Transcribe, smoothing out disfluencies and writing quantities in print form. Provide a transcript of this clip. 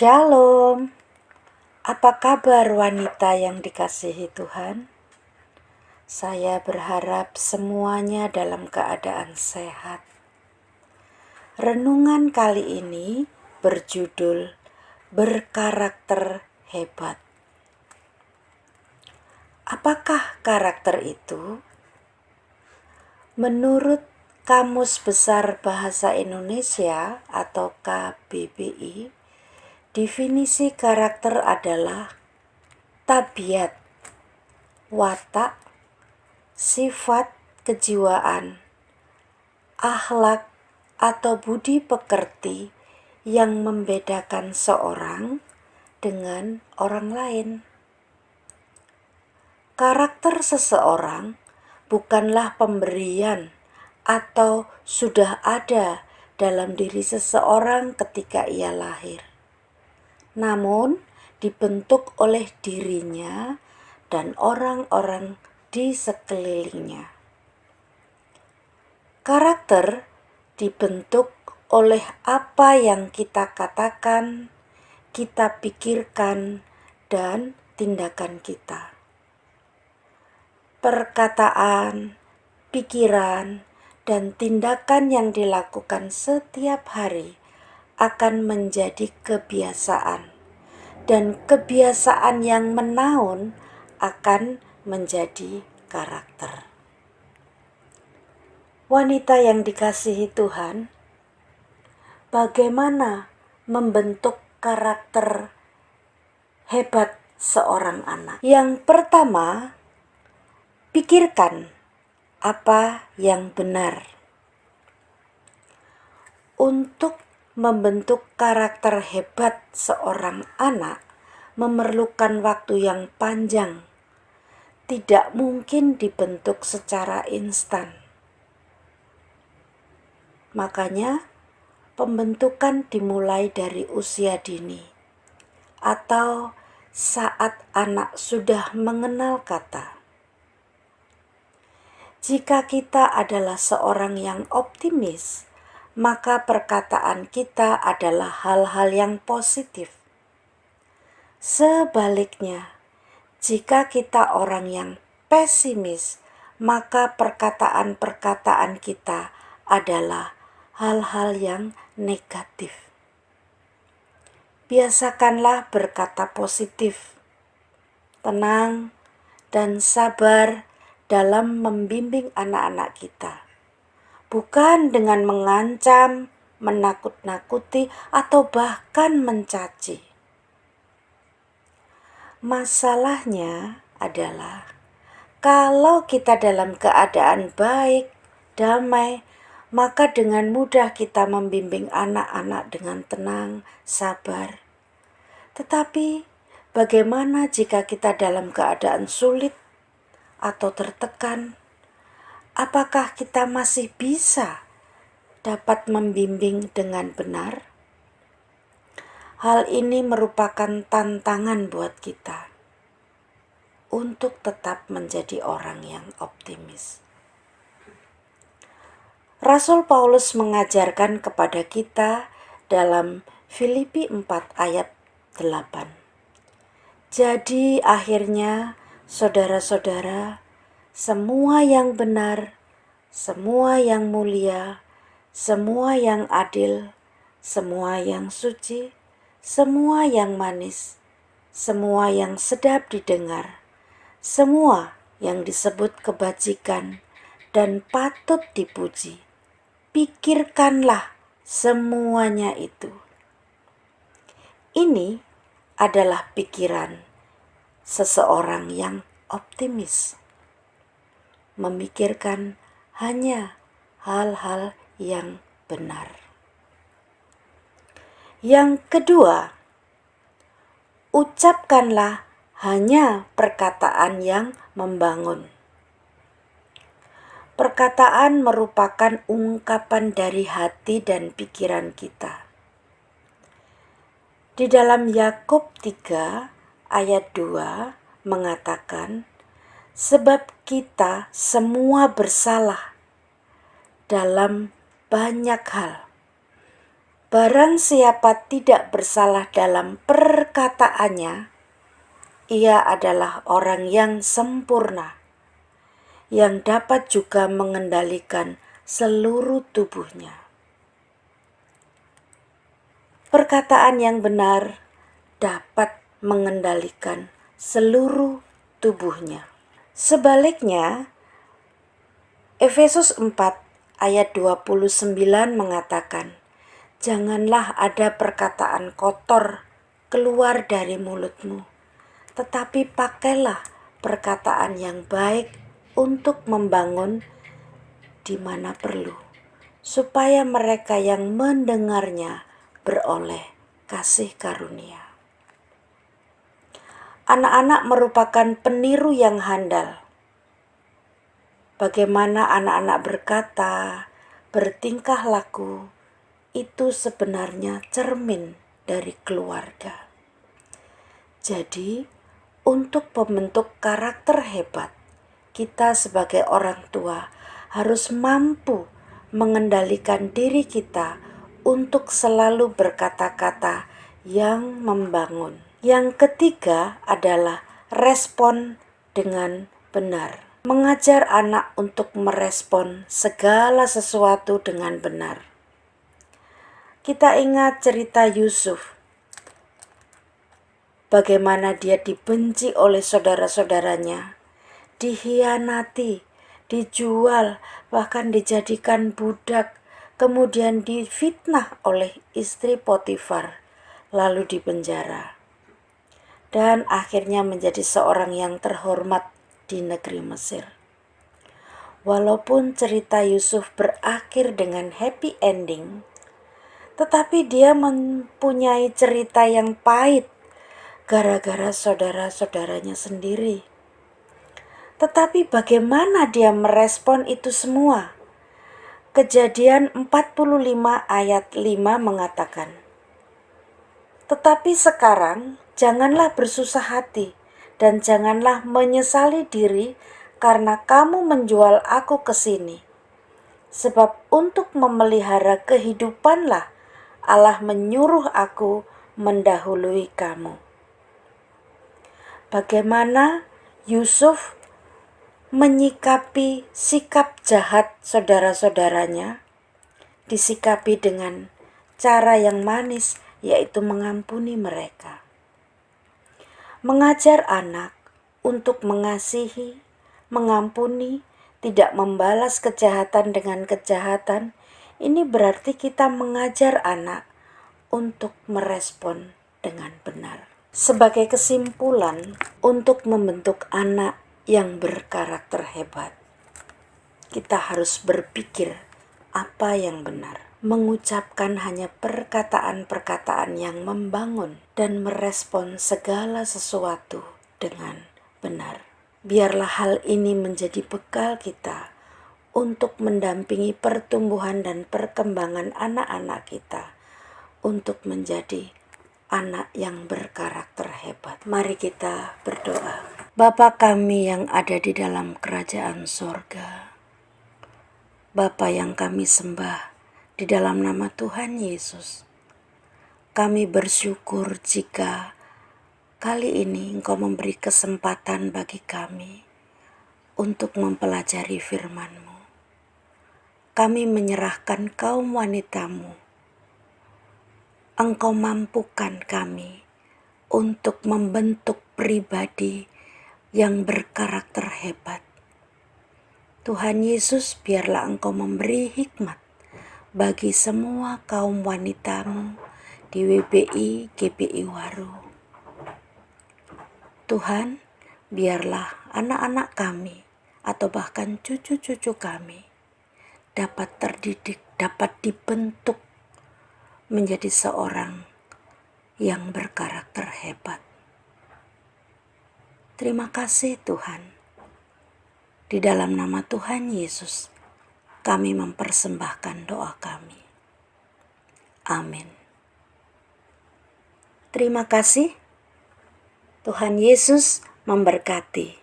Shalom, apa kabar wanita yang dikasihi Tuhan? Saya berharap semuanya dalam keadaan sehat. Renungan kali ini berjudul Berkarakter Hebat. Apakah karakter itu? Menurut Kamus Besar Bahasa Indonesia atau KBBI, definisi karakter adalah tabiat, watak, sifat, kejiwaan, akhlak, atau budi pekerti yang membedakan seorang dengan orang lain. Karakter seseorang bukanlah pemberian atau sudah ada dalam diri seseorang ketika ia lahir, namun dibentuk oleh dirinya dan orang-orang di sekelilingnya. Karakter dibentuk oleh apa yang kita katakan, kita pikirkan, dan tindakan kita. Perkataan, pikiran, dan tindakan yang dilakukan setiap hari akan menjadi kebiasaan, dan kebiasaan yang menaun akan menjadi karakter. Wanita yang dikasihi Tuhan, bagaimana membentuk karakter hebat seorang anak? Yang pertama, pikirkan apa yang benar. Untuk membentuk karakter hebat seorang anak memerlukan waktu yang panjang, tidak mungkin dibentuk secara instan. Makanya pembentukan dimulai dari usia dini atau saat anak sudah mengenal kata. Jika kita adalah seorang yang optimis, maka perkataan kita adalah hal-hal yang positif. Sebaliknya, jika kita orang yang pesimis, maka perkataan-perkataan kita adalah hal-hal yang negatif. Biasakanlah berkata positif, tenang, dan sabar dalam membimbing anak-anak kita, bukan dengan mengancam, menakut-nakuti, atau bahkan mencaci. Masalahnya adalah kalau kita dalam keadaan baik, damai, maka dengan mudah kita membimbing anak-anak dengan tenang, sabar. Tetapi bagaimana jika kita dalam keadaan sulit atau tertekan? Apakah kita masih bisa dapat membimbing dengan benar? Hal ini merupakan tantangan buat kita untuk tetap menjadi orang yang optimis. Rasul Paulus mengajarkan kepada kita dalam Filipi 4 ayat 8. Jadi akhirnya saudara-saudara, semua yang benar, semua yang mulia, semua yang adil, semua yang suci, semua yang manis, semua yang sedap didengar, semua yang disebut kebajikan dan patut dipuji, pikirkanlah semuanya itu. Ini adalah pikiran seseorang yang optimis, memikirkan hanya hal-hal yang benar. Yang kedua, ucapkanlah hanya perkataan yang membangun. Perkataan merupakan ungkapan dari hati dan pikiran kita. Di dalam Yakub 3 ayat 2 mengatakan, sebab kita semua bersalah dalam banyak hal. Barang siapa tidak bersalah dalam perkataannya, ia adalah orang yang sempurna, yang dapat juga mengendalikan seluruh tubuhnya. Perkataan yang benar dapat mengendalikan seluruh tubuhnya. Sebaliknya, Efesus 4 ayat 29 mengatakan, "Janganlah ada perkataan kotor keluar dari mulutmu, tetapi pakailah perkataan yang baik untuk membangun di mana perlu, supaya mereka yang mendengarnya beroleh kasih karunia." Anak-anak merupakan peniru yang handal. Bagaimana anak-anak berkata, bertingkah laku, itu sebenarnya cermin dari keluarga. Jadi, untuk membentuk karakter hebat, kita sebagai orang tua harus mampu mengendalikan diri kita untuk selalu berkata-kata yang membangun. Yang ketiga adalah respon dengan benar. Mengajar anak untuk merespon segala sesuatu dengan benar. Kita ingat cerita Yusuf, bagaimana dia dibenci oleh saudara-saudaranya, dikhianati, dijual, bahkan dijadikan budak, kemudian difitnah oleh istri Potifar, lalu dipenjara, dan akhirnya menjadi seorang yang terhormat di negeri Mesir. Walaupun cerita Yusuf berakhir dengan happy ending, tetapi dia mempunyai cerita yang pahit gara-gara saudara-saudaranya sendiri. Tetapi bagaimana dia merespon itu semua? Kejadian 45 ayat 5 mengatakan, "Tetapi sekarang janganlah bersusah hati dan janganlah menyesali diri karena kamu menjual aku ke sini. Sebab untuk memelihara kehidupanlah Allah menyuruh aku mendahului kamu." Bagaimana Yusuf menyikapi sikap jahat saudara-saudaranya? Disikapi dengan cara yang manis, yaitu mengampuni mereka. Mengajar anak untuk mengasihi, mengampuni, tidak membalas kejahatan dengan kejahatan, ini berarti kita mengajar anak untuk merespon dengan benar. Sebagai kesimpulan, untuk membentuk anak yang berkarakter hebat, kita harus berpikir apa yang benar, mengucapkan hanya perkataan-perkataan yang membangun, dan merespon segala sesuatu dengan benar. Biarlah hal ini menjadi bekal kita untuk mendampingi pertumbuhan dan perkembangan anak-anak kita untuk menjadi anak yang berkarakter hebat. Mari kita berdoa. Bapa kami yang ada di dalam kerajaan sorga, Bapa yang kami sembah di dalam nama Tuhan Yesus, kami bersyukur jika kali ini Engkau memberi kesempatan bagi kami untuk mempelajari firman-Mu. Kami menyerahkan kaum wanita-Mu. Engkau mampukan kami untuk membentuk pribadi yang berkarakter hebat. Tuhan Yesus, biarlah Engkau memberi hikmat bagi semua kaum wanita-Mu di WBI GBI Waru. Tuhan, biarlah anak-anak kami atau bahkan cucu-cucu kami dapat terdidik, dapat dibentuk menjadi seorang yang berkarakter hebat. Terima kasih Tuhan. Di dalam nama Tuhan Yesus, kami mempersembahkan doa kami. Amin. Terima kasih. Tuhan Yesus memberkati.